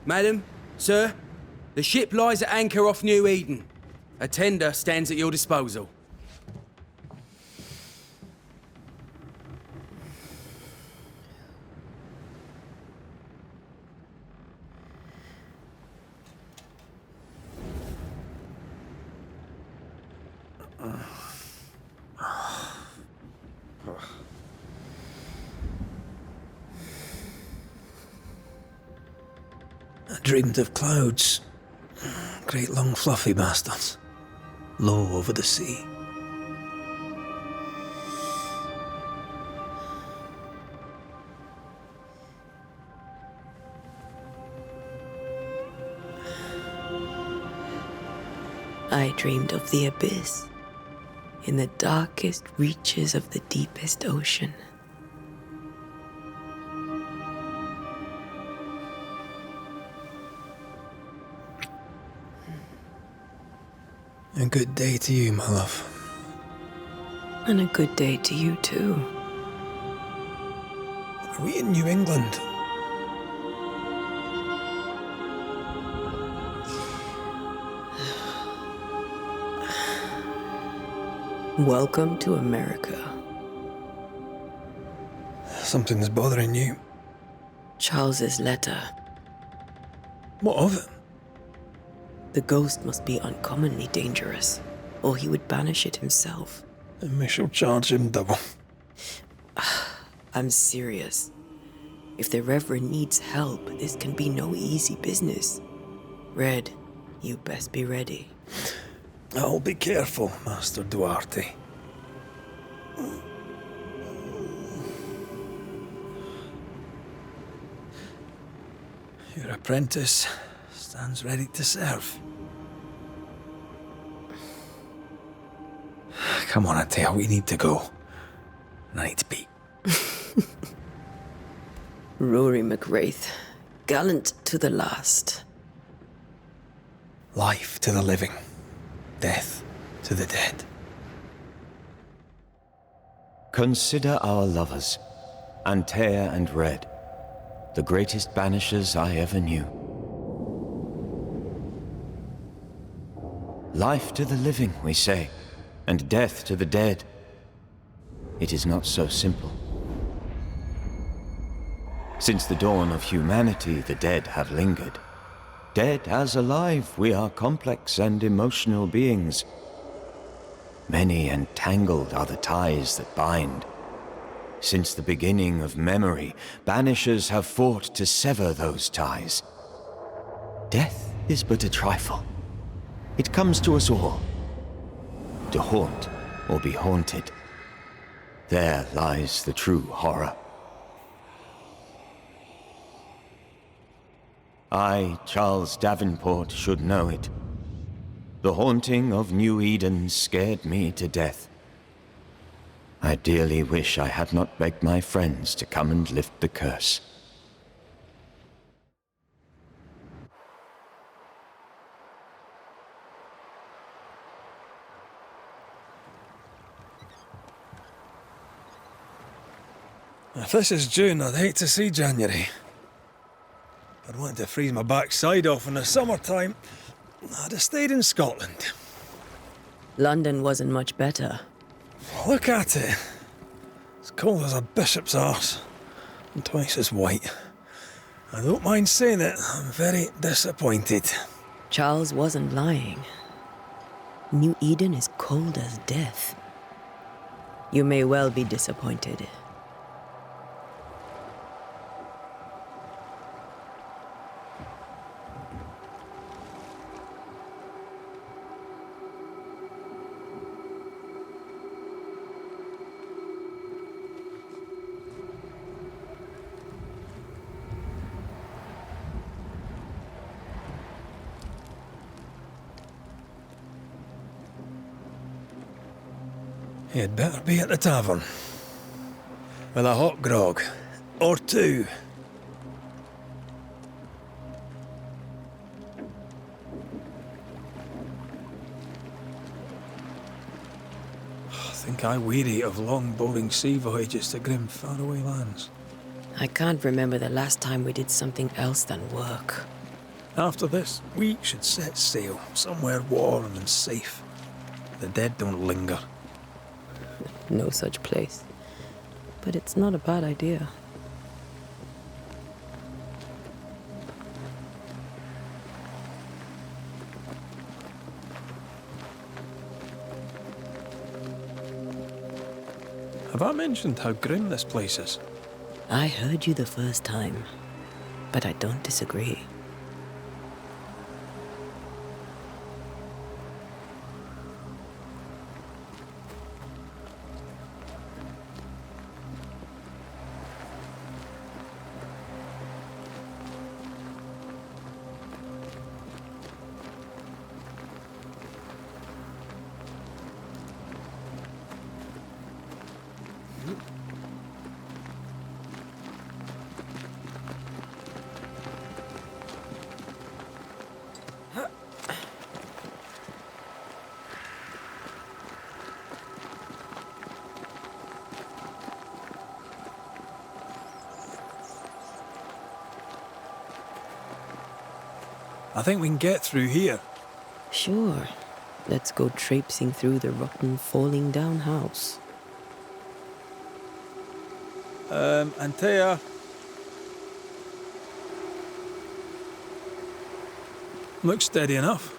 Madam, sir, the ship lies at anchor off New Eden. A tender stands at your disposal. I dreamed of clouds. Great long fluffy bastards. Low over the sea. I dreamed of the abyss, in the darkest reaches of the deepest ocean. A good day to you, my love. And a good day to you too. Are we in New England? Welcome to America. Something's bothering you. Charles's letter. What of it? The ghost must be uncommonly dangerous, or he would banish it himself. And we shall charge him double. I'm serious. If the Reverend needs help, this can be no easy business. Red, you best be ready. I'll be careful, Master Duarte. Your apprentice stands ready to serve. Come on, Atea, we need to go. I need to be. Rory McWraith, gallant to the last. Life to the living, death to the dead. Consider our lovers, Antea and Red, the greatest banishers I ever knew. Life to the living, we say, and death to the dead. It is not so simple. Since the dawn of humanity, the dead have lingered. Dead as alive, we are complex and emotional beings. Many and tangled are the ties that bind. Since the beginning of memory, banishers have fought to sever those ties. Death is but a trifle. It comes to us all. To haunt or be haunted. There lies the true horror. I, Charles Davenport, should know it. The haunting of New Eden scared me to death. I dearly wish I had not begged my friends to come and lift the curse. If this is June, I'd hate to see January. I'd want to freeze my backside off in the summertime. I'd have stayed in Scotland. London wasn't much better. Look at it. It's cold as a bishop's arse. And twice as white. I don't mind saying it, I'm very disappointed. Charles wasn't lying. New Eden is cold as death. You may well be disappointed. You'd better be at the tavern. With a hot grog. Or two. I think I weary of long, boring sea voyages to grim, faraway lands. I can't remember the last time we did something else than work. After this, we should set sail somewhere warm and safe. The dead don't linger. No such place. But it's not a bad idea. Have I mentioned how grim this place is? I heard you the first time, but I don't disagree. I think we can get through here. Sure. Let's go traipsing through the rotten, falling down house. Antea. Looks steady enough.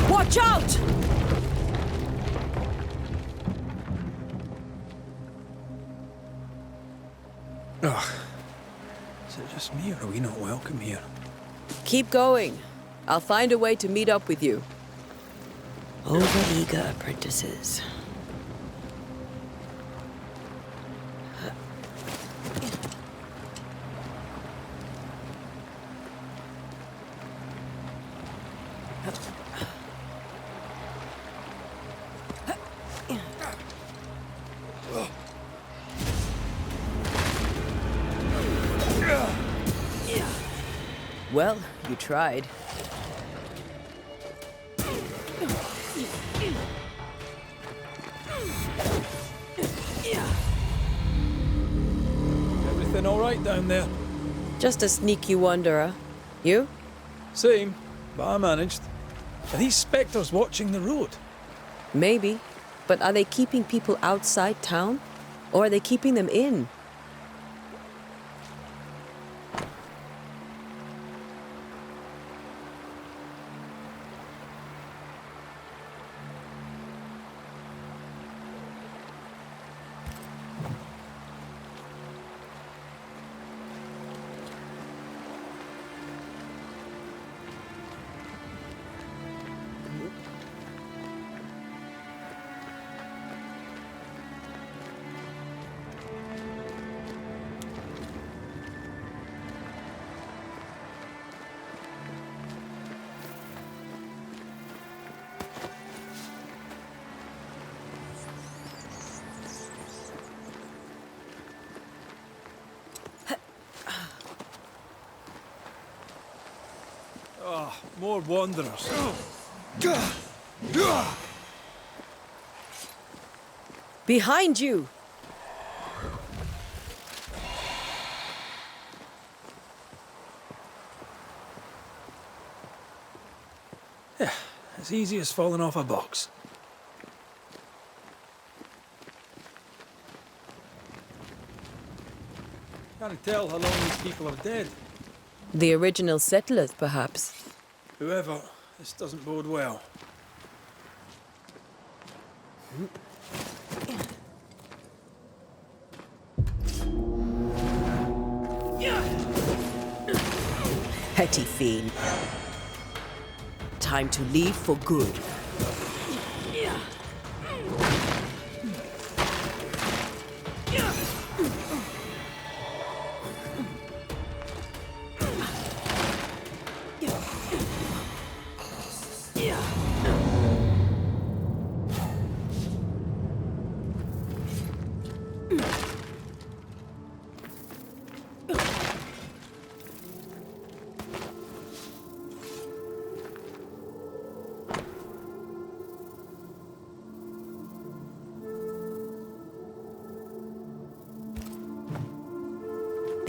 Watch out! Ugh. Is it just me, or are we not welcome here? Keep going. I'll find a way to meet up with you. Over-eager apprentices. Well, you tried. Everything all right down there? Just a sneaky wanderer. You? Same, but I managed. Are these spectres watching the road? Maybe. But are they keeping people outside town? Or are they keeping them in? Ah, more wanderers. Behind you! Yeah, as easy as falling off a box. Can't tell how long these people are dead. The original settlers, perhaps. Whoever, this doesn't bode well. Petty fiend. Time to leave for good.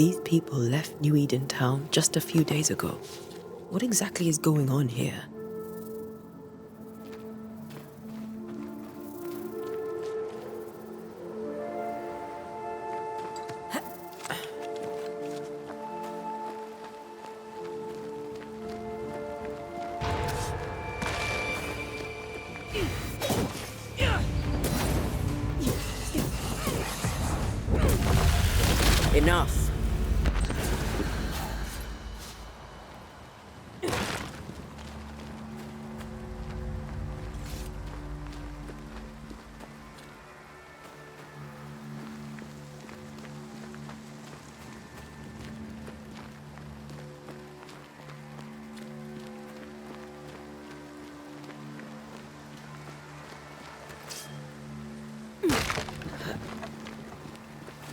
These people left New Eden town just a few days ago. What exactly is going on here? Enough.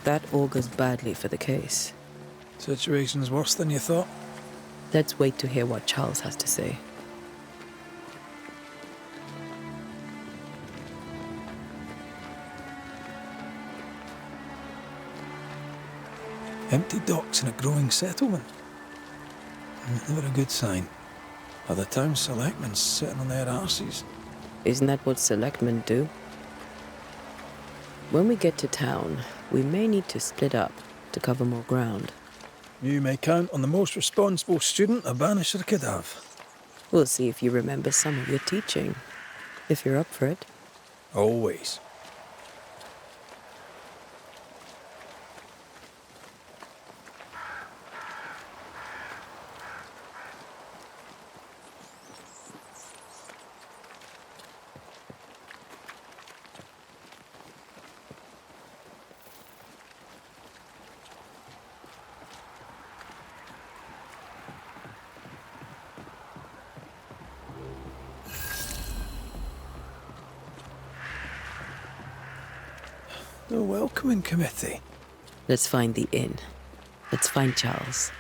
That augurs badly for the case. Situation's worse than you thought. Let's wait to hear what Charles has to say. Empty docks in a growing settlement. Never a good sign. Are the town selectmen sitting on their arses? Isn't that what selectmen do? When we get to town, we may need to split up to cover more ground. You may count on the most responsible student a Banisher could have. We'll see if you remember some of your teaching, if you're up for it. Always. The welcoming committee. Let's find the inn. Let's find Charles.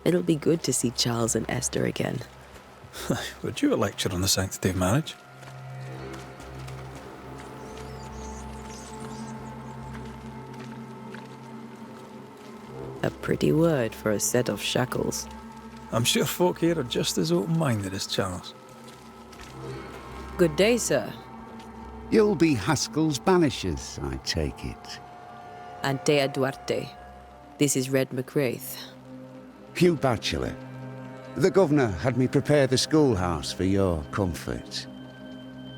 It'll be good to see Charles and Esther again. Would you a lecture on the sanctity of marriage? A pretty word for a set of shackles. I'm sure folk here are just as open-minded as Charles. Good day, sir. You'll be Haskell's Banishers, I take it. Antea Duarte. This is Red McWraith. Hugh Bachelor. The governor had me prepare the schoolhouse for your comfort.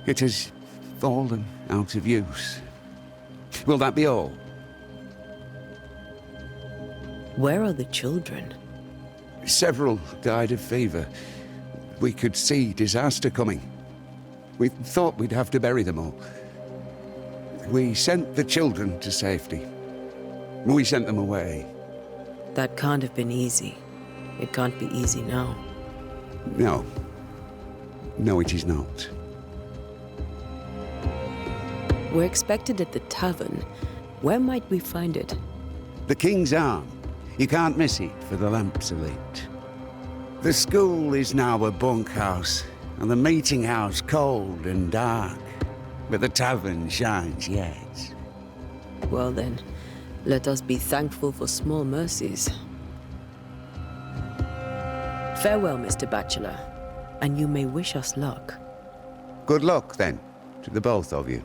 It has fallen out of use. Will that be all? Where are the children? Several died of fever. We could see disaster coming. We thought we'd have to bury them all. We sent the children to safety. We sent them away. That can't have been easy. It can't be easy now. No. No, it is not. We're expected at the tavern. Where might we find it? The King's Arm. You can't miss it for the lamps are lit. The school is now a bunkhouse, and the meeting house cold and dark. But the tavern shines yet. Well then, let us be thankful for small mercies. Farewell, Mr. Bachelor, and you may wish us luck. Good luck, then, to the both of you.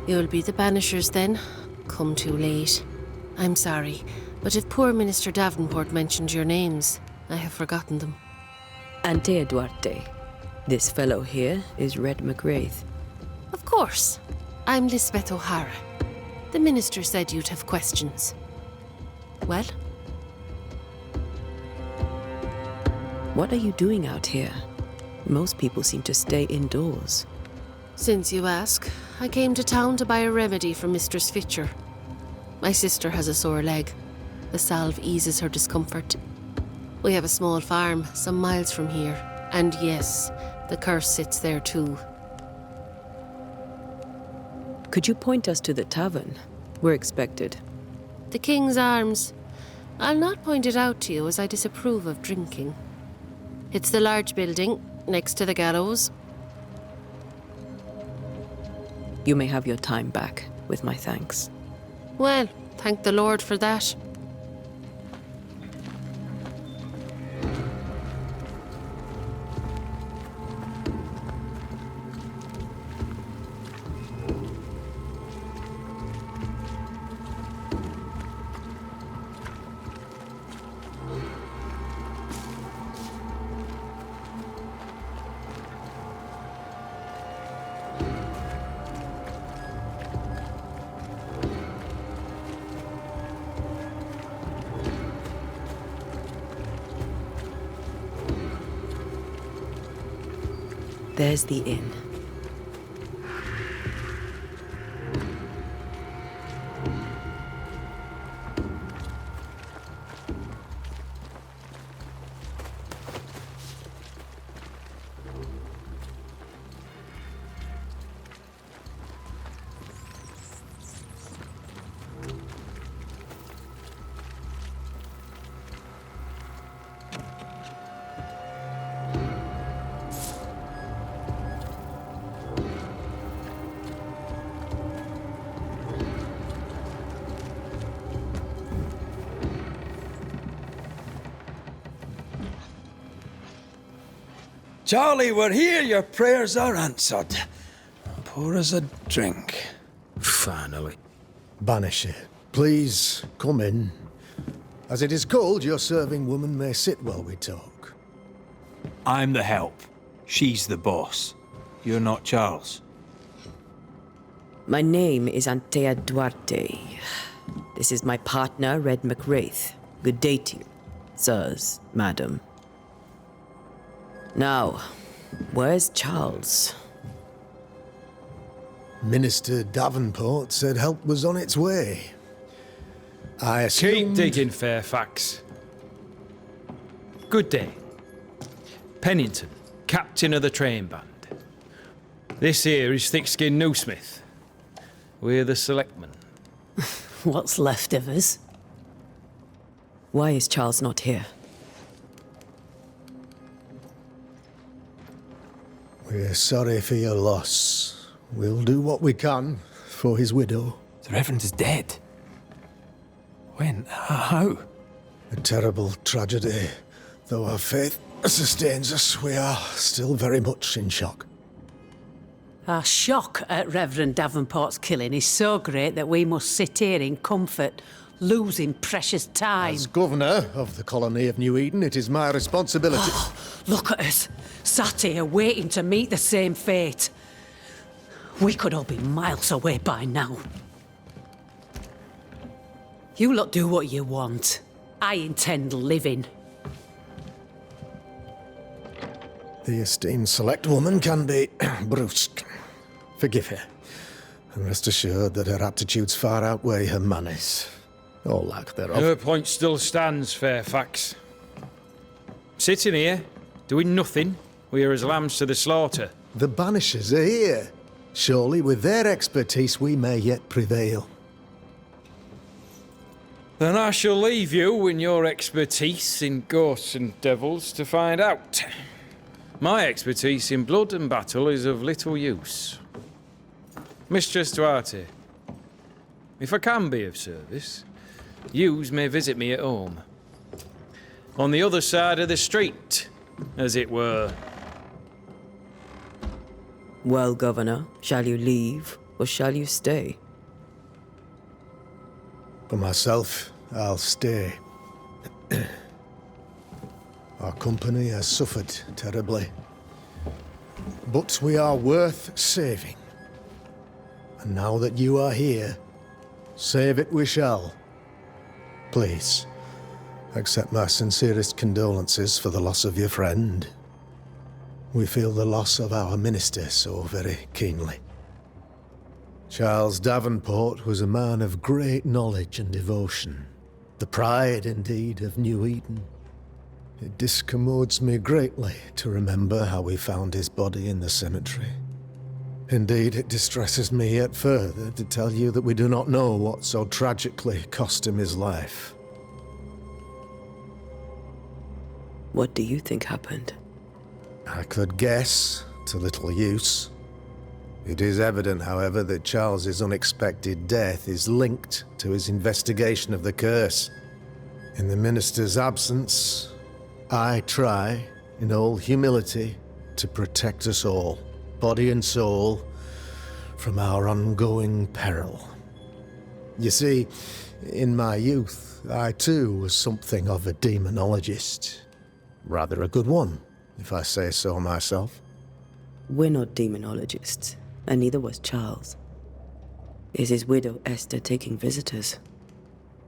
You'll be the Banishers then? Come too late. I'm sorry, but if poor Minister Davenport mentioned your names, I have forgotten them. Antea Duarte. This fellow here is Red McWraith. Of course. I'm Lisbeth O'Hara. The minister said you'd have questions. Well? What are you doing out here? Most people seem to stay indoors. Since you ask, I came to town to buy a remedy from Mistress Fitcher. My sister has a sore leg. The salve eases her discomfort. We have a small farm some miles from here. And yes, the curse sits there too. Could you point us to the tavern? We're expected. The King's Arms. I'll not point it out to you as I disapprove of drinking. It's the large building next to the gallows. You may have your time back, with my thanks. Well, thank the Lord for that. There's the inn. Charlie, we're here. Your prayers are answered. Pour us a drink. Finally. Banisher, please come in. As it is cold, your serving woman may sit while we talk. I'm the help. She's the boss. You're not Charles. My name is Antea Duarte. This is my partner, Red McWraith. Good day to you, sirs, madam. Now, where's Charles? Minister Davenport said help was on its way. I assumed... Keep digging, Fairfax. Good day. Pennington, captain of the train band. This here is Thick-Skinned Newsmith. We're the selectmen. What's left of us? Why is Charles not here? We're sorry for your loss. We'll do what we can for his widow. The Reverend is dead. When? How? A terrible tragedy. Though our faith sustains us, we are still very much in shock. Our shock at Reverend Davenport's killing is so great that we must sit here in comfort, losing precious time. As governor of the colony of New Eden, it is my responsibility... Look at us, sat here waiting to meet the same fate. We could all be miles away by now. You lot do what you want. I intend living. The esteemed select woman can be brusque. Forgive her. And rest assured that her aptitudes far outweigh her manners. Or lack thereof. Her point still stands, Fairfax. Sitting here, doing nothing, we're as lambs to the slaughter. The Banishers are here. Surely with their expertise we may yet prevail. Then I shall leave you and your expertise in ghosts and devils to find out. My expertise in blood and battle is of little use. Mistress Duarte, if I can be of service, yous may visit me at home. On the other side of the street, as it were. Well, Governor, shall you leave or shall you stay? For myself, I'll stay. Our company has suffered terribly. But we are worth saving. And now that you are here, save it we shall. Please, accept my sincerest condolences for the loss of your friend. we feel the loss of our minister so very keenly. Charles Davenport was a man of great knowledge and devotion, the pride, indeed, of New Eden. It discommodes me greatly to remember how we found his body in the cemetery. Indeed, it distresses me yet further to tell you that we do not know what so tragically cost him his life. What do you think happened? I could guess, to little use. It is evident, however, that Charles's unexpected death is linked to his investigation of the curse. In the minister's absence, I try, in all humility, to protect us all, body and soul, from our ongoing peril. You see, in my youth, I too was something of a demonologist. Rather a good one, if I say so myself. We're not demonologists, and neither was Charles. Is his widow Esther taking visitors?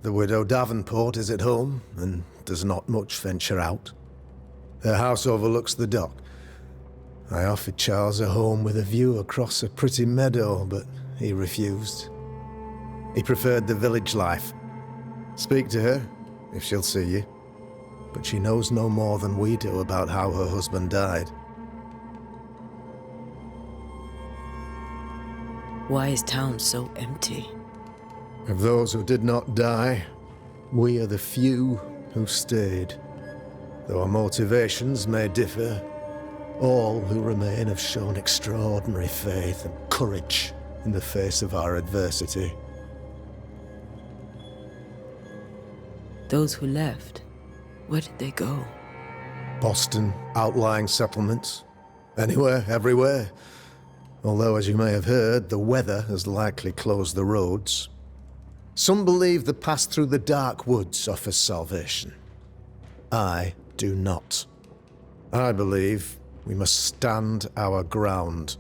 The widow Davenport is at home, and does not much venture out. Her house overlooks the dock. I offered Charles a home with a view across a pretty meadow, but he refused. He preferred the village life. Speak to her, if she'll see you. But she knows no more than we do about how her husband died. Why is town so empty? Of those who did not die, we are the few who stayed. Though our motivations may differ, all who remain have shown extraordinary faith and courage in the face of our adversity. Those who left, where did they go? Boston, outlying settlements. Anywhere, everywhere. Although, as you may have heard, the weather has likely closed the roads. Some believe the path through the dark woods offers salvation. I do not. I believe we must stand our ground.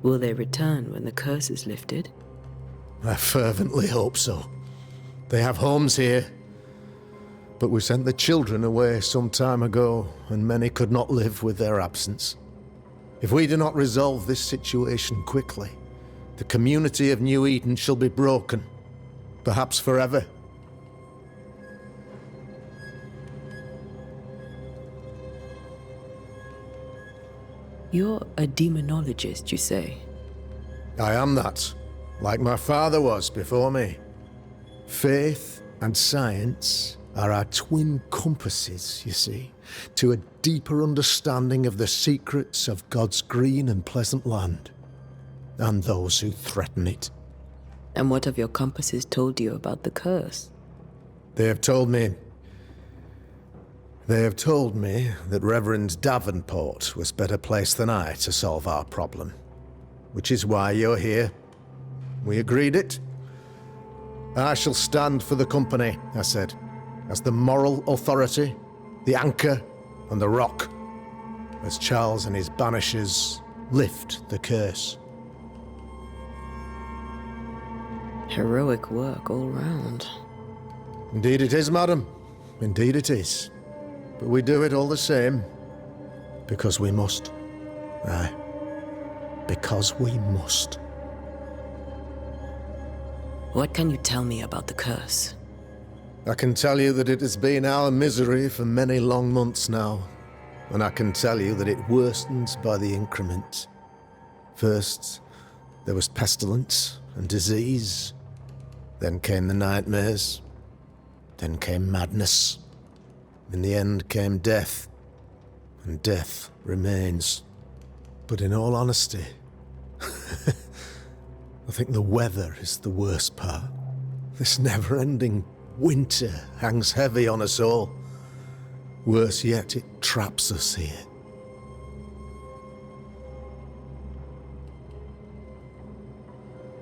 Will they return when the curse is lifted? I fervently hope so. They have homes here. But we sent the children away some time ago, and many could not live with their absence. If we do not resolve this situation quickly, the community of New Eden shall be broken, perhaps forever. You're a demonologist, you say? I am that, like my father was before me. Faith and science are our twin compasses, you see, to a deeper understanding of the secrets of God's green and pleasant land, and those who threaten it. And what have your compasses told you about the curse? They have told me that Reverend Davenport was better placed than I to solve our problem, which is why you're here. We agreed it. I shall stand for the company, I said, as the moral authority, the anchor, and the rock, as Charles and his Banishers lift the curse. Heroic work all round. Indeed it is, madam. Indeed it is. But we do it all the same, because we must. Aye, because we must. What can you tell me about the curse? I can tell you that it has been our misery for many long months now, and I can tell you that it worsens by the increment. First, there was pestilence and disease. Then came the nightmares. Then came madness. In the end came death, and death remains. But in all honesty, I think the weather is the worst part. This never-ending winter hangs heavy on us all. Worse yet, it traps us here.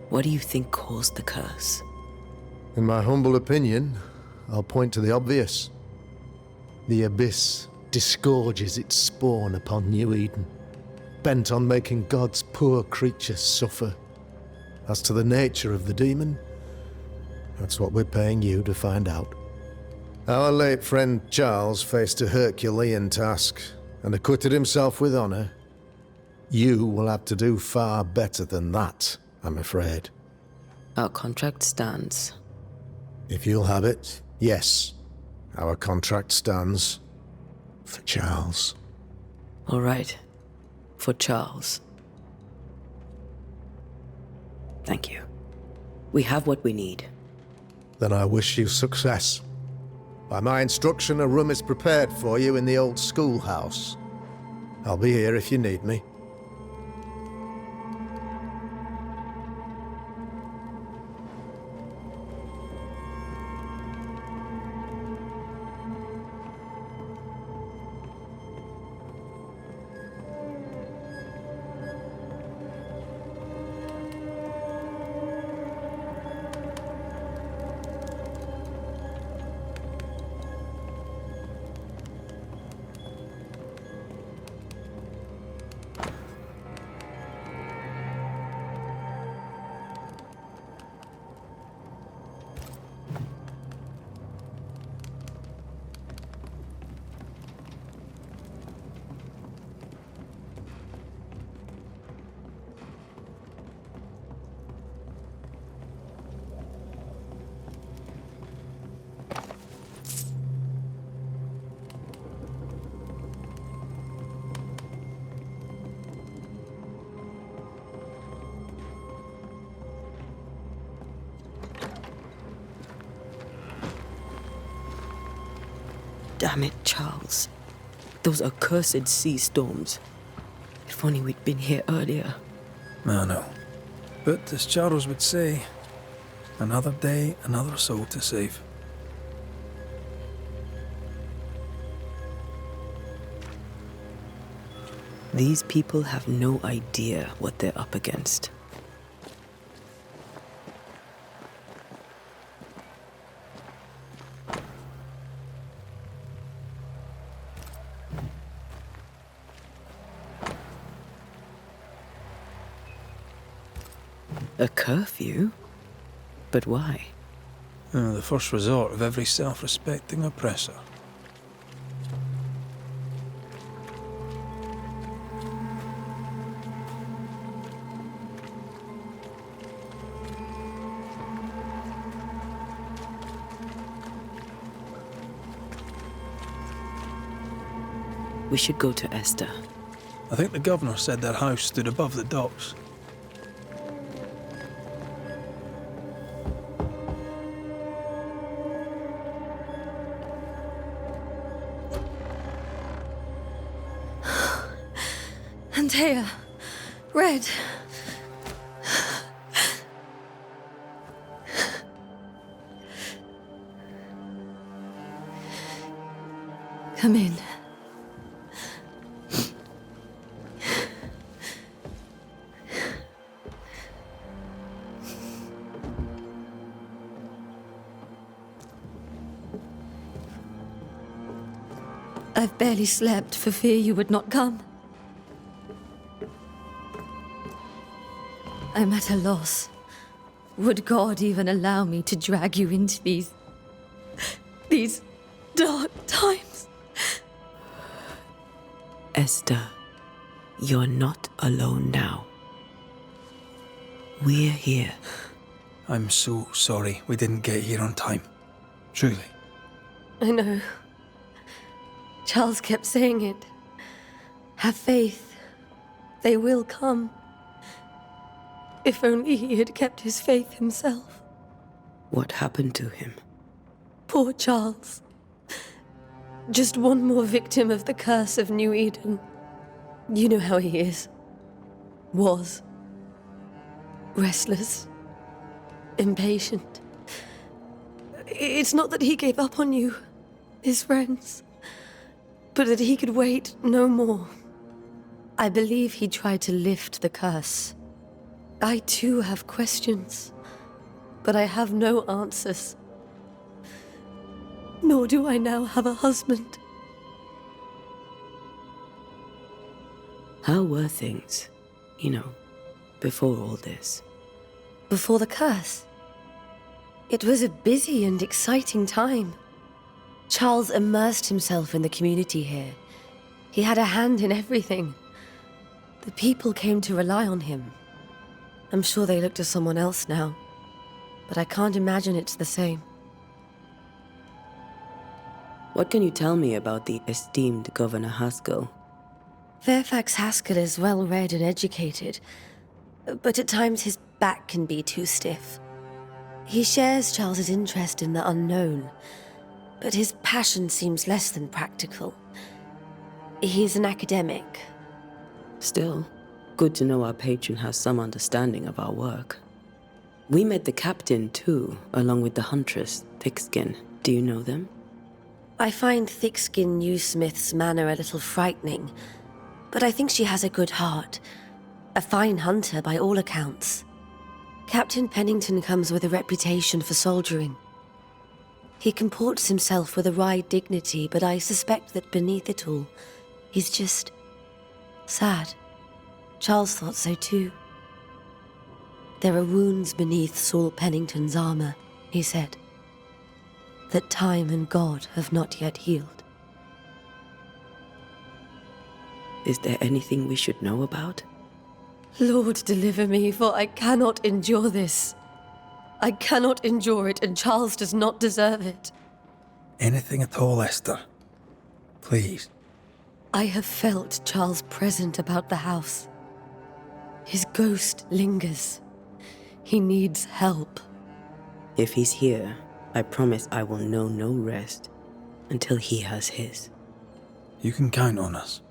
What do you think caused the curse? In my humble opinion, I'll point to the obvious. The abyss disgorges its spawn upon New Eden, bent on making God's poor creatures suffer. As to the nature of the demon, that's what we're paying you to find out. Our late friend Charles faced a Herculean task and acquitted himself with honor. You will have to do far better than that, I'm afraid. Our contract stands. If you'll have it, yes. Our contract stands. For Charles. All right. For Charles. Thank you. We have what we need. Then I wish you success. By my instruction, a room is prepared for you in the old schoolhouse. I'll be here if you need me. Damn it, Charles. Those accursed sea storms. If only we'd been here earlier. I know. But as Charles would say, another day, another soul to save. These people have no idea what they're up against. A curfew? But why? The first resort of every self-respecting oppressor. We should go to Esther. I think the governor said their house stood above the docks. Antea, Red. Come in. I've barely slept for fear you would not come. I'm at a loss. Would God even allow me to drag you into these dark times? Esther, you're not alone now. We're here. I'm so sorry we didn't get here on time. Truly. I know. Charles kept saying it. Have faith. They will come. If only he had kept his faith himself. What happened to him? Poor Charles. Just one more victim of the curse of New Eden. You know how he is. Was. Restless. Impatient. It's not that he gave up on you, his friends, but that he could wait no more. I believe he tried to lift the curse. I too have questions, but I have no answers. Nor do I now have a husband. How were things, before all this? Before the curse? It was a busy and exciting time. Charles immersed himself in the community here. He had a hand in everything. The people came to rely on him. I'm sure they look to someone else now, but I can't imagine it's the same. What can you tell me about the esteemed Governor Haskell? Fairfax Haskell is well read and educated, but at times his back can be too stiff. He shares Charles's interest in the unknown, but his passion seems less than practical. He's an academic. Still, good to know our patron has some understanding of our work. We met the captain, too, along with the huntress, Thickskin. Do you know them? I find Thickskin Newsmith's manner a little frightening, but I think she has a good heart. A fine hunter by all accounts. Captain Pennington comes with a reputation for soldiering. He comports himself with a wry dignity, but I suspect that beneath it all, he's just sad. Charles thought so too. There are wounds beneath Saul Pennington's armor, he said, that time and God have not yet healed. Is there anything we should know about? Lord, deliver me, for I cannot endure this. I cannot endure it, and Charles does not deserve it. Anything at all, Esther. Please. I have felt Charles present about the house. His ghost lingers. He needs help. If he's here, I promise I will know no rest until he has his. You can count on us.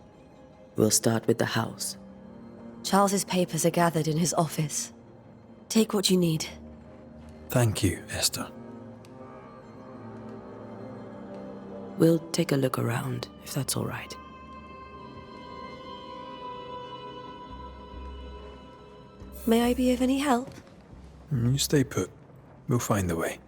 We'll start with the house. Charles's papers are gathered in his office. Take what you need. Thank you, Esther. We'll take a look around, if that's all right. May I be of any help? You stay put. We'll find the way.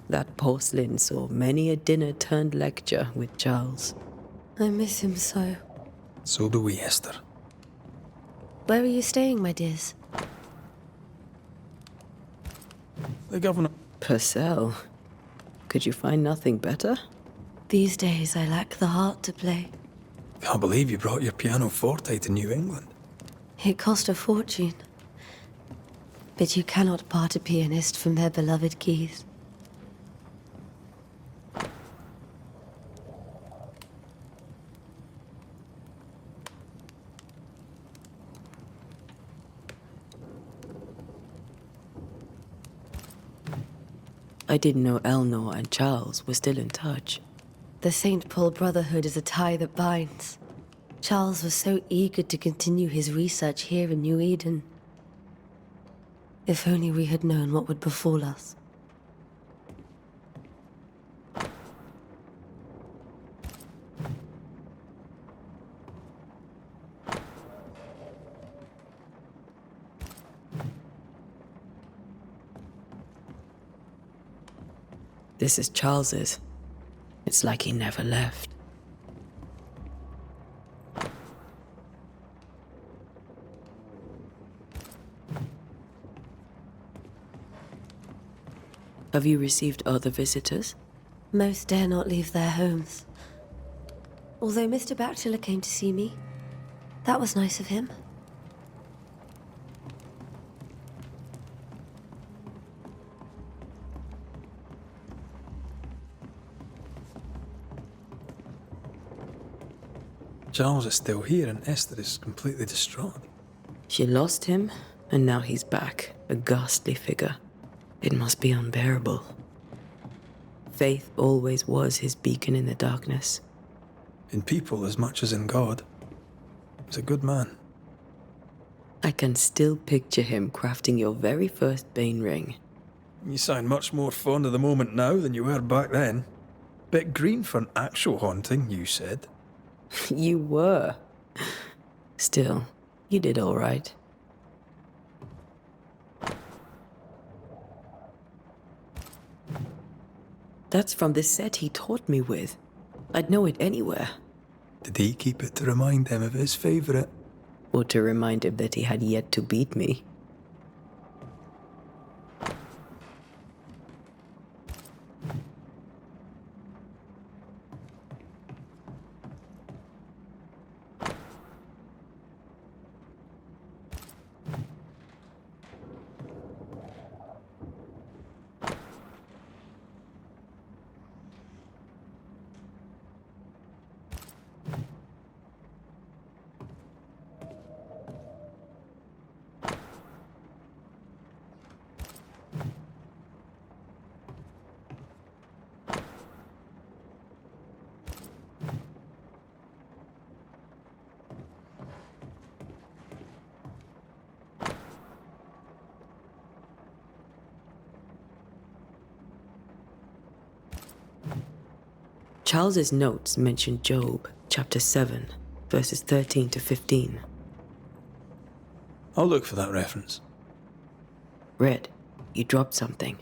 That porcelain saw many a dinner-turned-lecture with Charles. I miss him so. So do we, Esther. Where are you staying, my dears? The governor... Purcell. Could you find nothing better? These days I lack the heart to play. Can't believe you brought your pianoforte to New England. It cost a fortune. But you cannot part a pianist from their beloved keys. I didn't know Eleanor and Charles were still in touch. The St. Paul Brotherhood is a tie that binds. Charles was so eager to continue his research here in New Eden. If only we had known what would befall us. This is Charles's. It's like he never left. Have you received other visitors? Most dare not leave their homes. Although Mr. Bachelor came to see me. That was nice of him. Charles is still here and Esther is completely distraught. She lost him, and now he's back, a ghastly figure. It must be unbearable. Faith always was his beacon in the darkness. In people as much as in God. He's a good man. I can still picture him crafting your very first Bane ring. You sound much more fond of the moment now than you were back then. Bit green for an actual haunting, you said. You were. Still, you did all right. That's from the set he taught me with. I'd know it anywhere. Did he keep it to remind him of his favourite? Or to remind him that he had yet to beat me. Charles's notes mention Job, chapter 7, verses 13 to 15. I'll look for that reference. Red, you dropped something.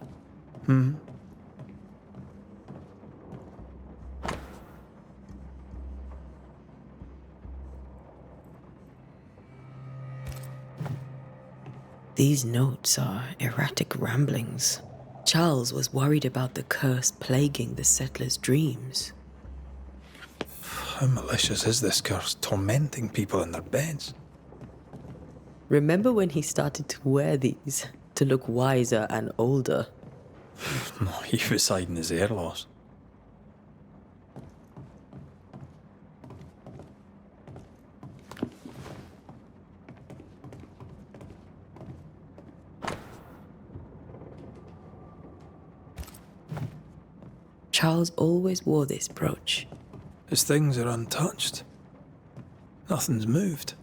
These notes are erratic ramblings. Charles was worried about the curse plaguing the settlers' dreams. How malicious is this curse, tormenting people in their beds? Remember when he started to wear these to look wiser and older? No, he was hiding his hair loss. Charles always wore this brooch. His things are untouched. Nothing's moved.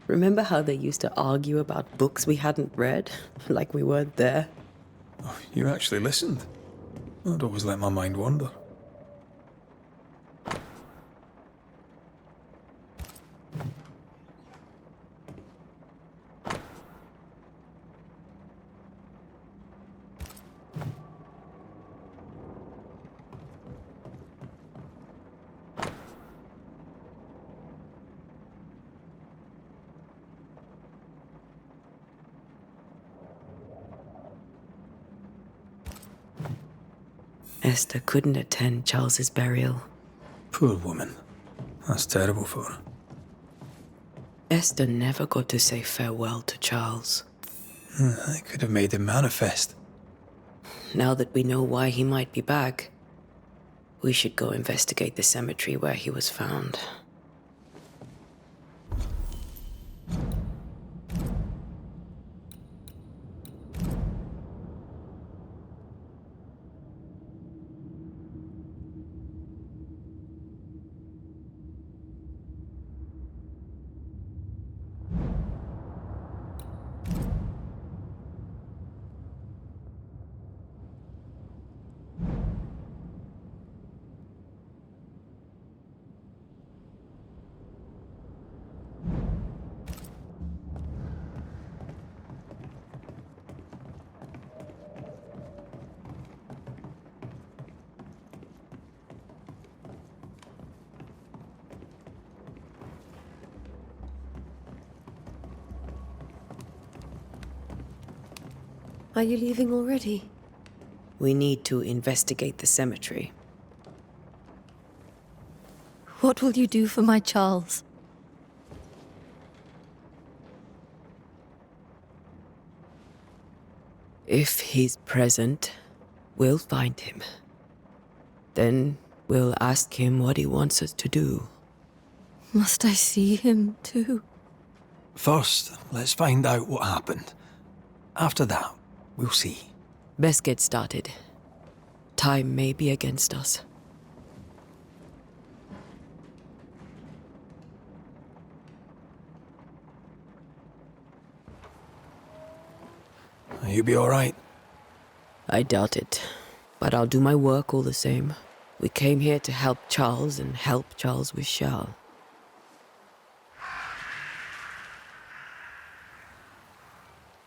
Remember how they used to argue about books we hadn't read, like we weren't there? Oh, you actually listened. I'd always let my mind wander. Esther couldn't attend Charles's burial. Poor woman. That's terrible for her. Esther never got to say farewell to Charles. I could have made him manifest. Now that we know why he might be back, we should go investigate the cemetery where he was found. Are you leaving already? We need to investigate the cemetery. What will you do for my Charles? If he's present, we'll find him. Then we'll ask him what he wants us to do. Must I see him too? First, let's find out what happened. After that, we'll see. Best get started. Time may be against us. You be alright? I doubt it, but I'll do my work all the same. We came here to help Charles, and help Charles we shall.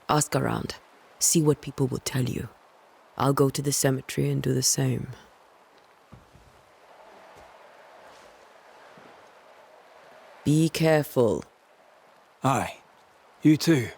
Ask around. See what people will tell you. I'll go to the cemetery and do the same. Be careful. Aye. You too.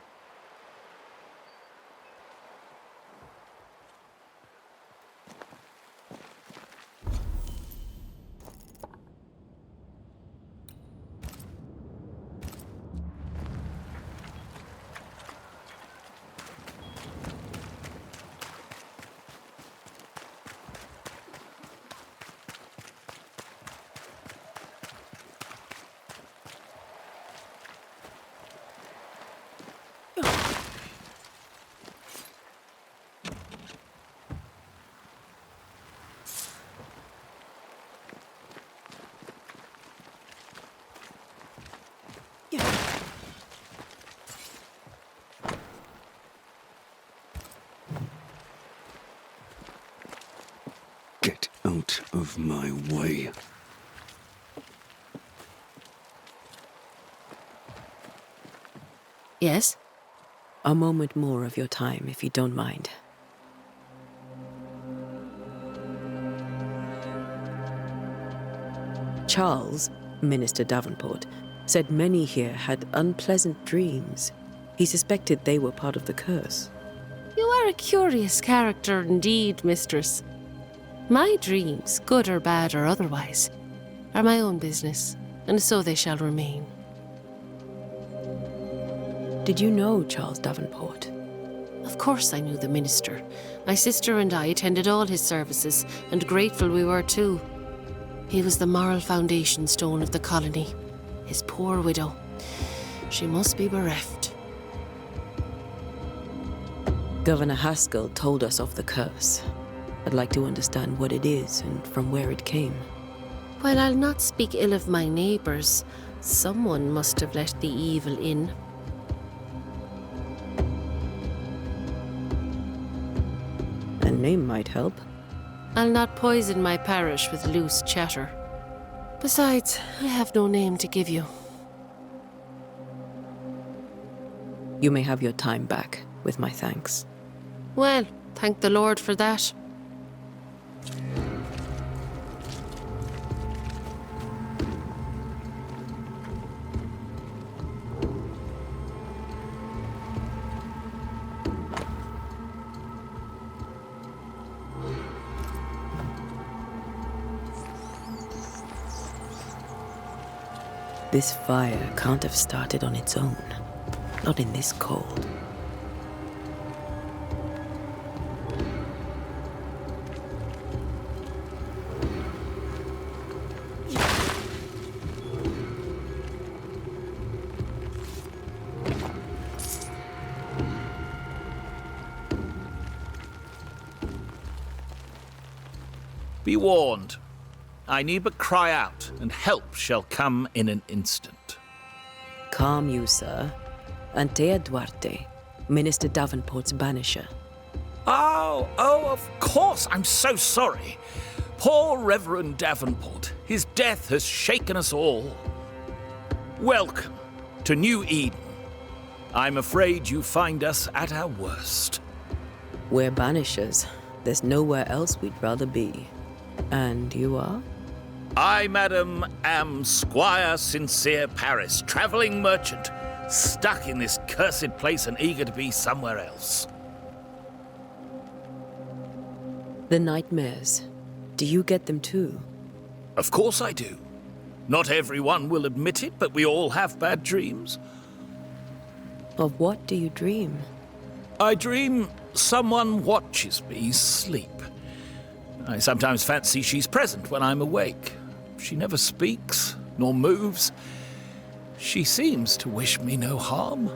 Get out of my way. Yes? A moment more of your time, if you don't mind. Charles, Minister Davenport, said many here had unpleasant dreams. He suspected they were part of the curse. You are a curious character indeed, mistress. My dreams, good or bad or otherwise, are my own business, and so they shall remain. Did you know Charles Davenport? Of course I knew the minister. My sister and I attended all his services, and grateful we were too. He was the moral foundation stone of the colony. His poor widow. She must be bereft. Governor Haskell told us of the curse. I'd like to understand what it is and from where it came. While I'll not speak ill of my neighbours, someone must have let the evil in. A name might help. I'll not poison my parish with loose chatter. Besides, I have no name to give you. You may have your time back, with my thanks. Well, thank the Lord for that. This fire can't have started on its own. Not in this cold. Be warned. I need but cry out, and help shall come in an instant. Calm you, sir. Antea Duarte, Minister Davenport's banisher. Oh, of course. I'm so sorry. Poor Reverend Davenport. His death has shaken us all. Welcome to New Eden. I'm afraid you find us at our worst. We're banishers. There's nowhere else we'd rather be. And you are? I, madam, am Squire Sincere Paris, travelling merchant, stuck in this cursed place and eager to be somewhere else. The nightmares. Do you get them too? Of course I do. Not everyone will admit it, but we all have bad dreams. Of what do you dream? I dream someone watches me sleep. I sometimes fancy she's present when I'm awake. She never speaks, nor moves. She seems to wish me no harm.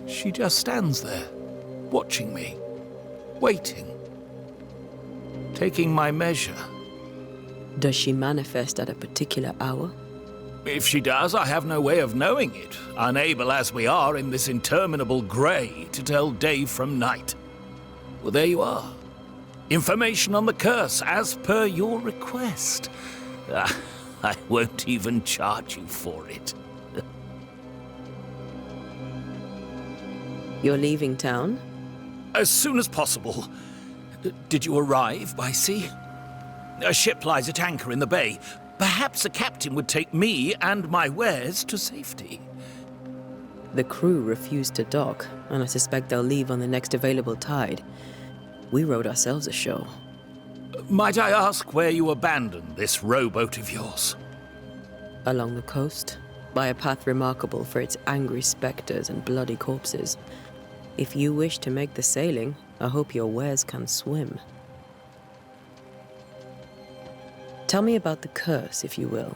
She just stands there, watching me, waiting, taking my measure. Does she manifest at a particular hour? If she does, I have no way of knowing it, unable as we are in this interminable grey to tell day from night. Well, there you are. Information on the curse, as per your request. I won't even charge you for it. You're leaving town? As soon as possible. Did you arrive by sea? A ship lies at anchor in the bay. Perhaps a captain would take me and my wares to safety. The crew refused to dock, and I suspect they'll leave on the next available tide. We rode ourselves ashore. Might I ask where you abandoned this rowboat of yours? Along the coast, by a path remarkable for its angry specters and bloody corpses. If you wish to make the sailing, I hope your wares can swim. Tell me about the curse, if you will.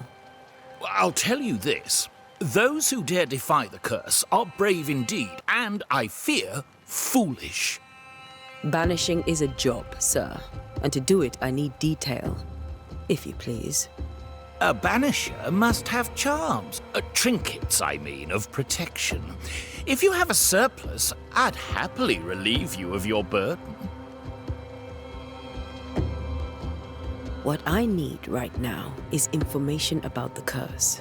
I'll tell you this. Those who dare defy the curse are brave indeed, and, I fear, foolish. Banishing is a job, sir. And to do it, I need detail. If you please. A banisher must have charms. Trinkets, I mean, of protection. If you have a surplus, I'd happily relieve you of your burden. What I need right now is information about the curse.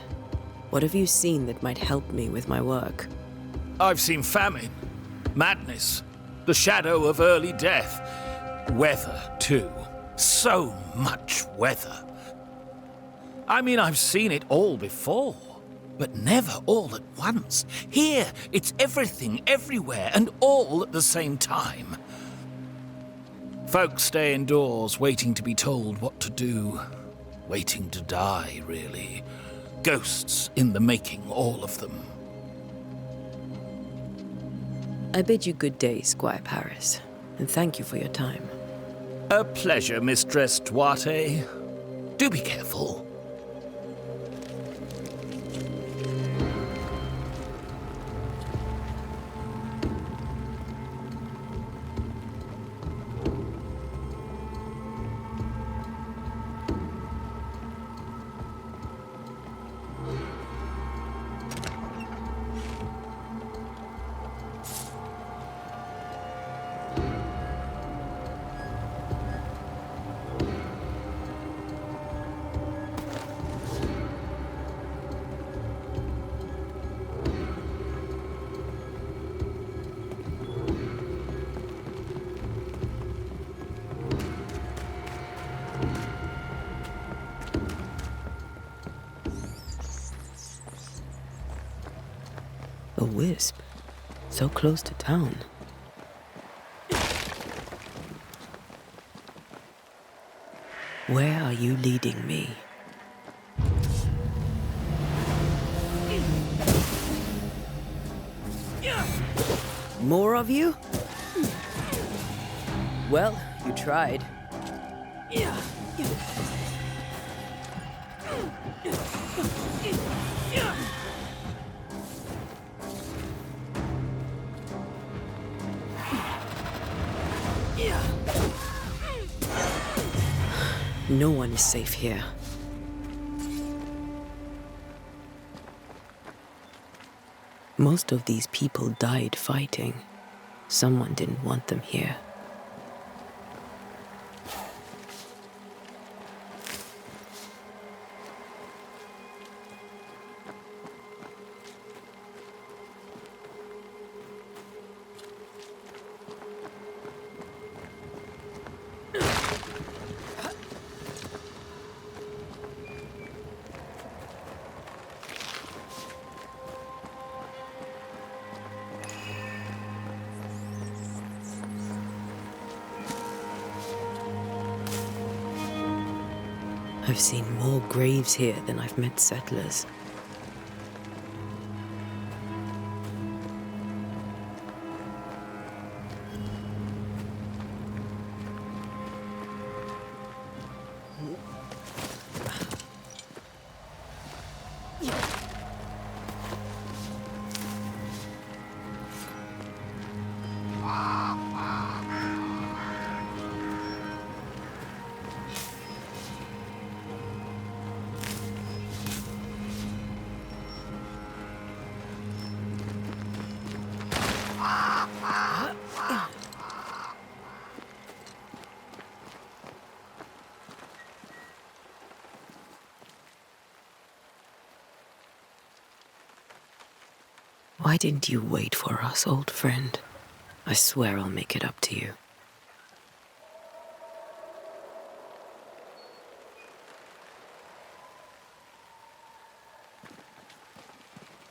What have you seen that might help me with my work? I've seen famine, madness, the shadow of early death. Weather, too. So much weather. I mean, I've seen it all before, but never all at once. Here, it's everything, everywhere, and all at the same time. Folks stay indoors, waiting to be told what to do. Waiting to die, really. Ghosts in the making, all of them. I bid you good day, Squire Paris, and thank you for your time. A pleasure, Mistress Duarte. Do be careful. A wisp, so close to town. Where are you leading me? More of you? Well, you tried. No one is safe here. Most of these people died fighting. Someone didn't want them here. I've seen more graves here than I've met settlers. Why didn't you wait for us, old friend? I swear I'll make it up to you.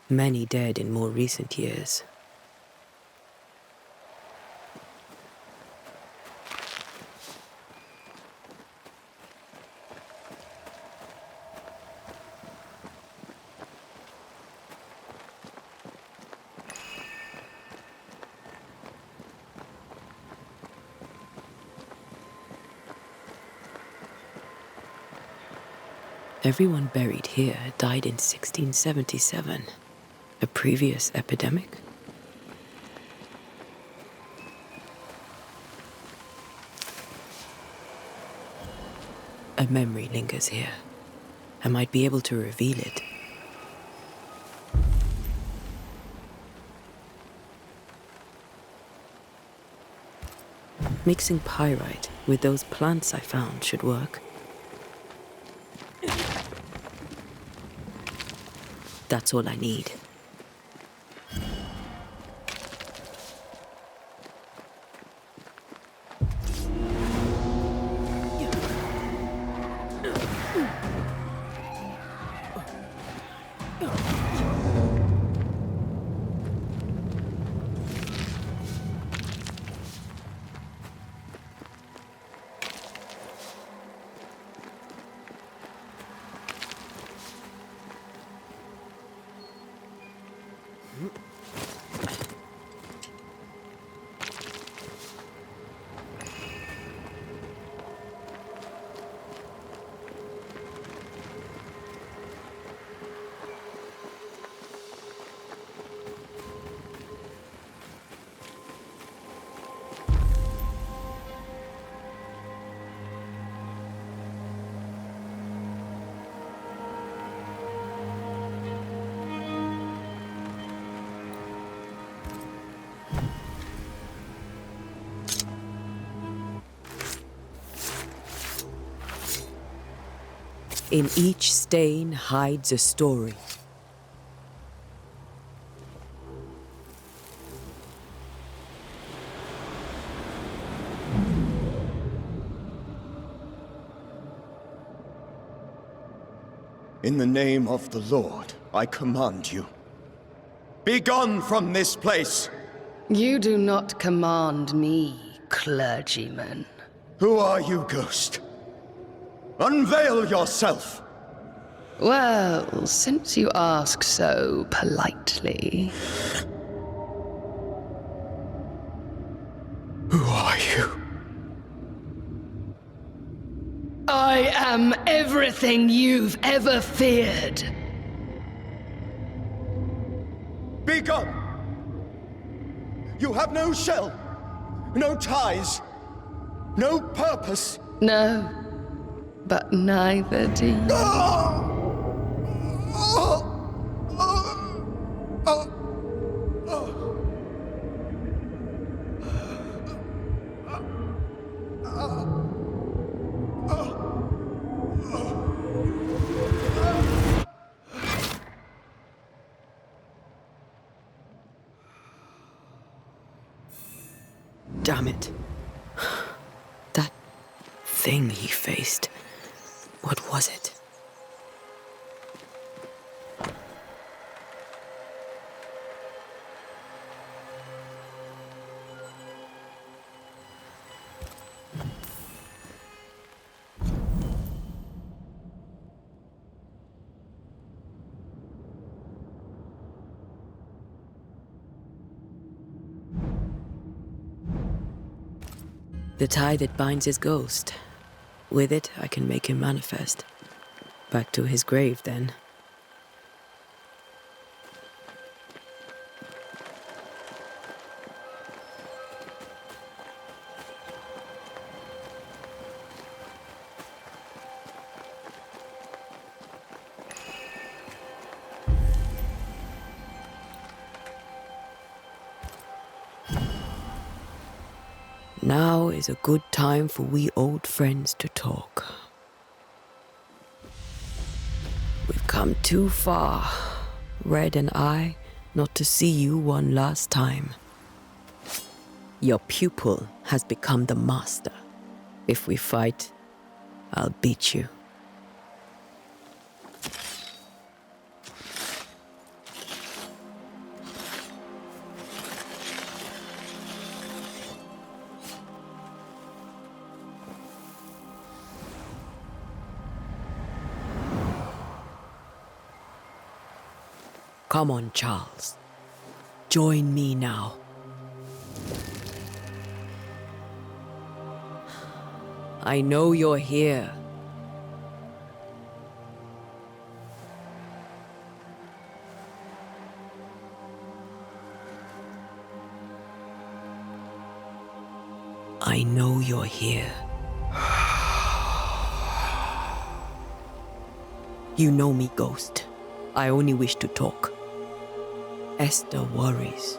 Many dead in more recent years. Everyone buried here died in 1677. A previous epidemic? A memory lingers here. I might be able to reveal it. Mixing pyrite with those plants I found should work. That's all I need. In each stain hides a story. In the name of the Lord, I command you. Be gone from this place! You do not command me, clergyman. Who are you, ghost? Unveil yourself! Well, since you ask so politely. Who are you? I am everything you've ever feared. Be gone! You have no shell, no ties, no purpose. No, but neither do you. Damn it. That thing he faced. What was it? The tie that binds his ghost. With it, I can make him manifest. Back to his grave, then. Now is a good time for we old friends to talk. We've come too far, Red and I, not to see you one last time. Your pupil has become the master. If we fight, I'll beat you. Come on, Charles. Join me now. I know you're here. I know you're here. You know me, Ghost. I only wish to talk. Esther worries.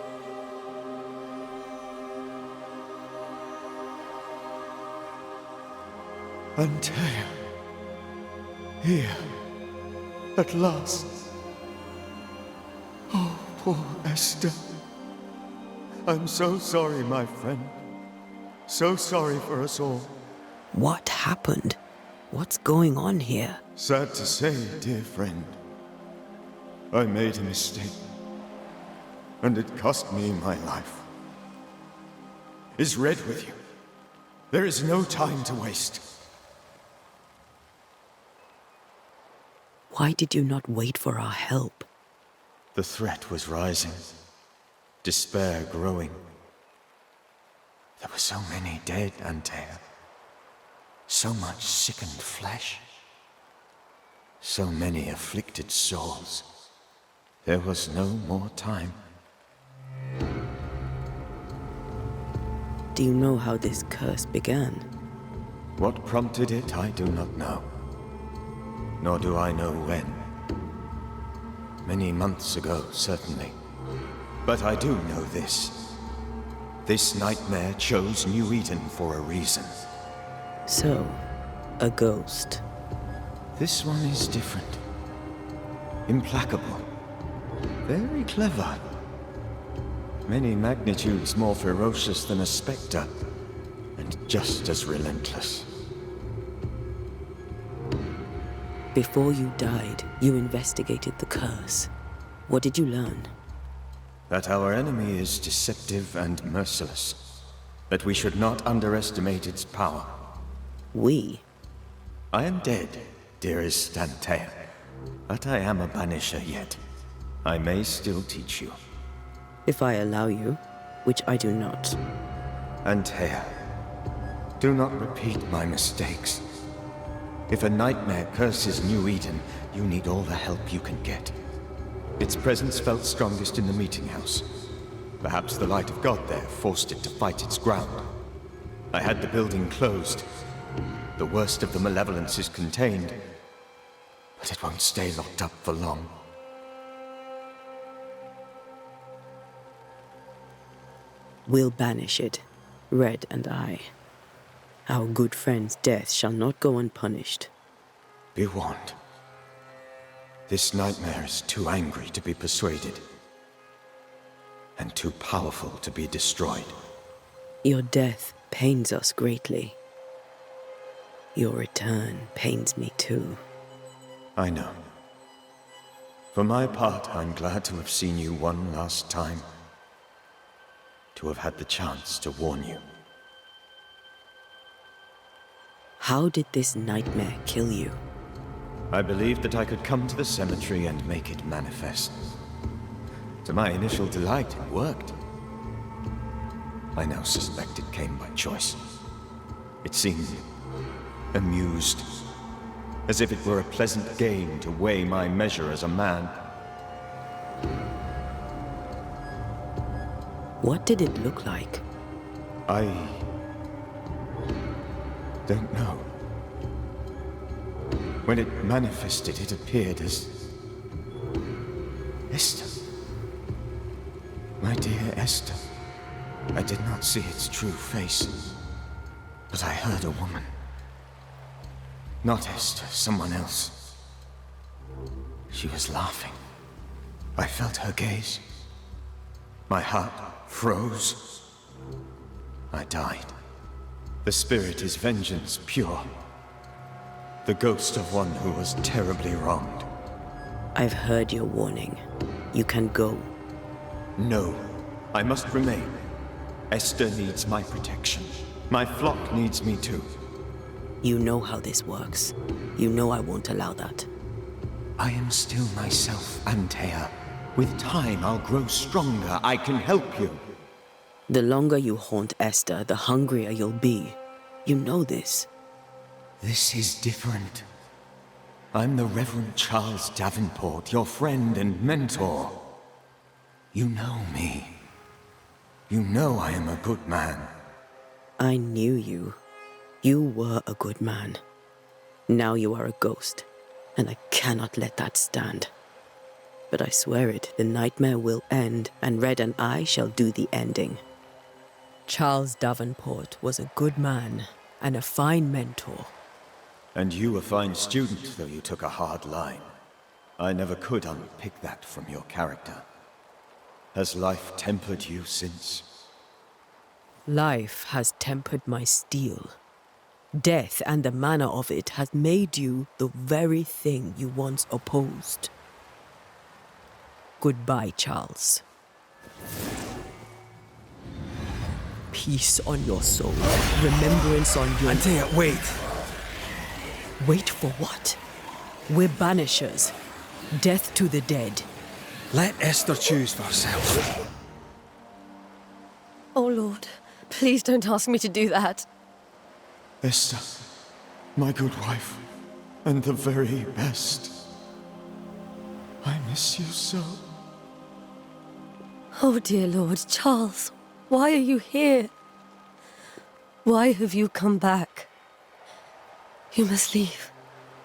Antea. Here. At last. Oh, poor Esther. I'm so sorry, my friend. So sorry for us all. What happened? What's going on here? Sad to say, dear friend. I made a mistake. And it cost me my life. Is Red with you? There is no time to waste. Why did you not wait for our help? The threat was rising. Despair growing. There were so many dead, Antea. So much sickened flesh. So many afflicted souls. There was no more time. Do you know how this curse began? What prompted it, I do not know. Nor do I know when. Many months ago, certainly. But I do know this. This nightmare chose New Eden for a reason. So, a ghost. This one is different. Implacable. Very clever. Many magnitudes more ferocious than a spectre, and just as relentless. Before you died, you investigated the curse. What did you learn? That our enemy is deceptive and merciless. That we should not underestimate its power. We? I am dead, dearest Antea. But I am a Banisher yet. I may still teach you. If I allow you, which I do not. Antea, do not repeat my mistakes. If a nightmare curses New Eden, you need all the help you can get. Its presence felt strongest in the meeting house. Perhaps the light of God there forced it to fight its ground. I had the building closed. The worst of the malevolence is contained, but it won't stay locked up for long. We'll banish it, Red and I. Our good friend's death shall not go unpunished. Be warned. This nightmare is too angry to be persuaded, and too powerful to be destroyed. Your death pains us greatly. Your return pains me too. I know. For my part, I'm glad to have seen you one last time. To have had the chance to warn you. How did this nightmare kill you? I believed that I could come to the cemetery and make it manifest. To my initial delight, it worked. I now suspect it came by choice. It seemed amused, as if it were a pleasant game to weigh my measure as a man. What did it look like? I don't know. When it manifested, it appeared as Esther. My dear Esther. I did not see its true face, but I heard a woman. Not Esther, someone else. She was laughing. I felt her gaze. My heart froze. I died. The spirit is vengeance pure. The ghost of one who was terribly wronged. I've heard your warning. You can go. No, I must remain. Esther needs my protection. My flock needs me too. You know how this works. You know I won't allow that. I am still myself, Antea. With time, I'll grow stronger. I can help you. The longer you haunt Esther, the hungrier you'll be. You know this. This is different. I'm the Reverend Charles Davenport, your friend and mentor. You know me. You know I am a good man. I knew you. You were a good man. Now you are a ghost, and I cannot let that stand. But I swear it, the nightmare will end, and Red and I shall do the ending. Charles Davenport was a good man and a fine mentor. And you a fine student, though you took a hard line. I never could unpick that from your character. Has life tempered you since? Life has tempered my steel. Death and the manner of it has made you the very thing you once opposed. Goodbye, Charles. Peace on your soul. Remembrance on your... Antea, wait. Wait for what? We're banishers. Death to the dead. Let Esther choose for herself. Oh, Lord, please don't ask me to do that. Esther, my good wife, and the very best. I miss you so. Oh, dear Lord, Charles, why are you here? Why have you come back? You must leave,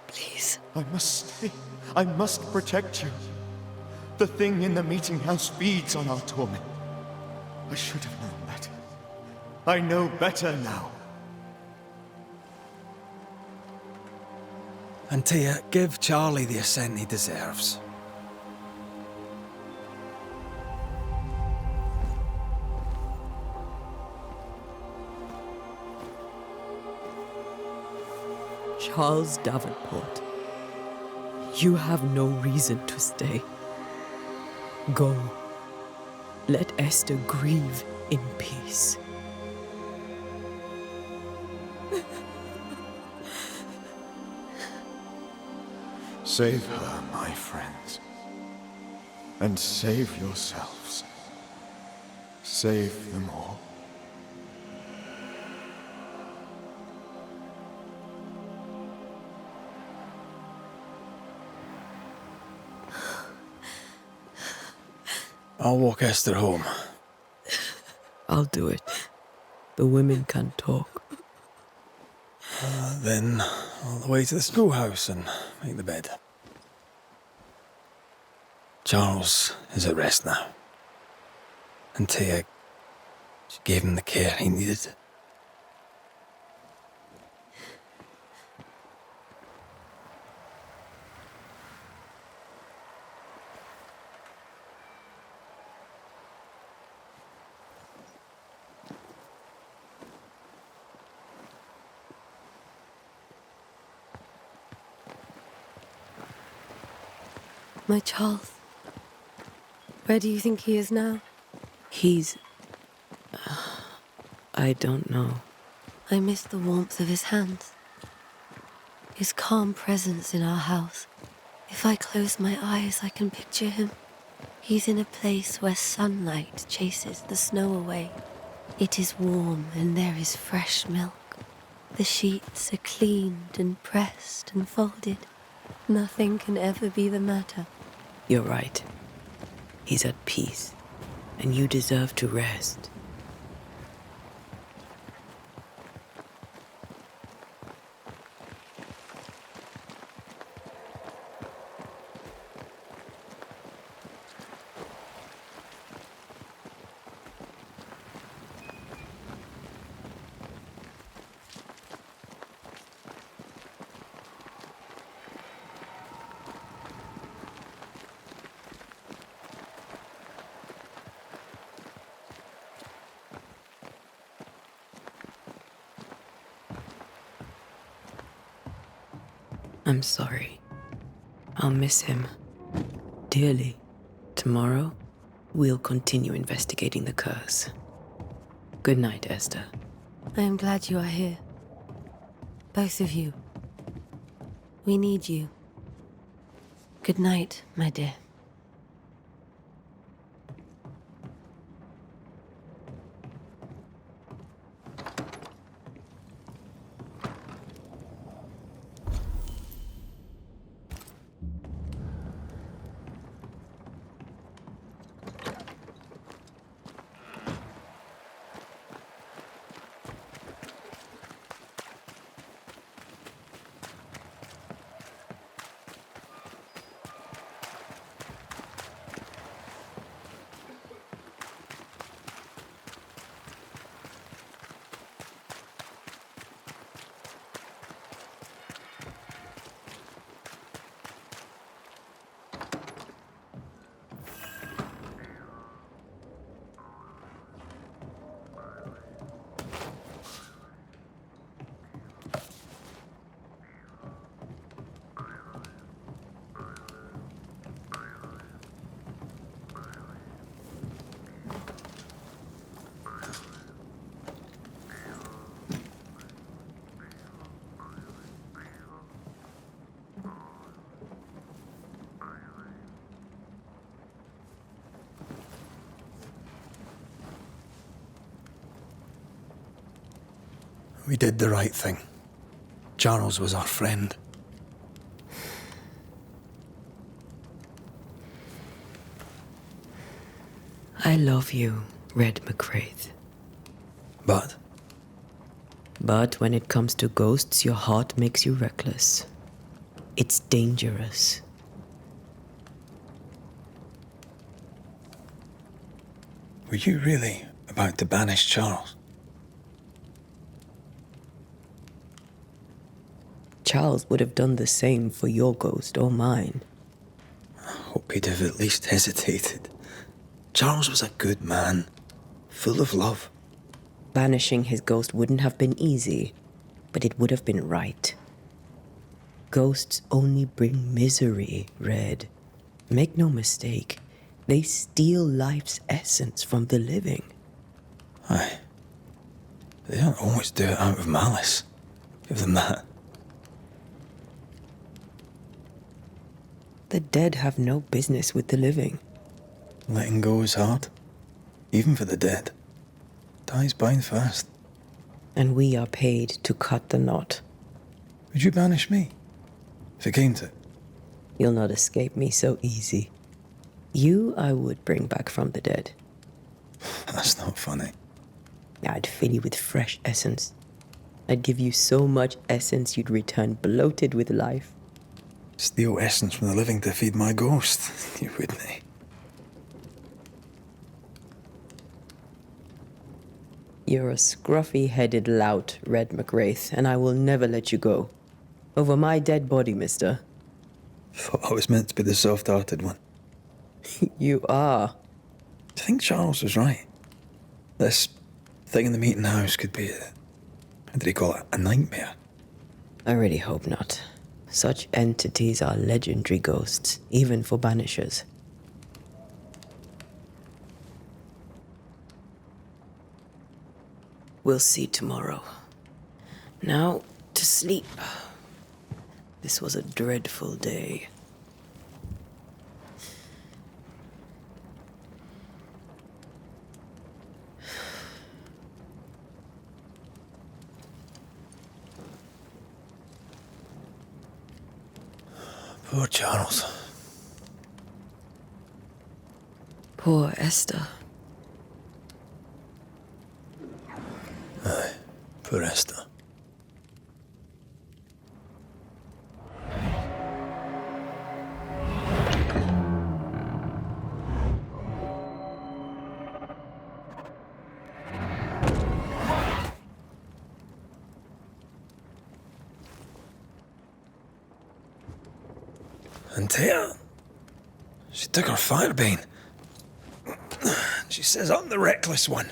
please. I must stay. I must protect you. The thing in the meeting house feeds on our torment. I should have known better. I know better now. Antea, give Charlie the ascent he deserves. Charles Davenport, you have no reason to stay. Go. Let Esther grieve in peace. Save her, my friends. And save yourselves. Save them all. I'll walk Esther home. I'll do it. The women can talk. Then all the way to the schoolhouse and make the bed. Charles is at rest now. Antea, she gave him the care he needed. My Charles, where do you think he is now? He's... I don't know. I miss the warmth of his hands. His calm presence in our house. If I close my eyes, I can picture him. He's in a place where sunlight chases the snow away. It is warm and there is fresh milk. The sheets are cleaned and pressed and folded. Nothing can ever be the matter. You're right. He's at peace, and you deserve to rest. I'm sorry. I'll miss him dearly. Tomorrow, we'll continue investigating the curse. Good night, Esther. I am glad you are here. Both of you. We need you. Good night, my dear. We did the right thing. Charles was our friend. I love you, Red McCraith. But? But when it comes to ghosts, your heart makes you reckless. It's dangerous. Were you really about to banish Charles? Charles would have done the same for your ghost or mine. I hope he'd have at least hesitated. Charles was a good man, full of love. Banishing his ghost wouldn't have been easy, but it would have been right. Ghosts only bring misery, Red. Make no mistake, they steal life's essence from the living. Aye. They don't always do it out of malice. Give them that. The dead have no business with the living. Letting go is hard, even for the dead. Ties bind fast. And we are paid to cut the knot. Would you banish me, if it came to it? You'll not escape me so easy. You I would bring back from the dead. That's not funny. I'd fill you with fresh essence. I'd give you so much essence you'd return bloated with life. Steal essence from the living to feed my ghost, you wouldn't. You're a scruffy-headed lout, Red McWraith, and I will never let you go. Over my dead body, mister. Thought I was meant to be the soft-hearted one. You are. Do you think Charles was right? This thing in the meeting house could be how did he call it? A nightmare? I really hope not. Such entities are legendary ghosts, even for Banishers. We'll see tomorrow. Now, to sleep. This was a dreadful day. Poor Charles. Poor Esther. Aye, poor Esther. And Tia, she took her firebane. She says I'm the reckless one.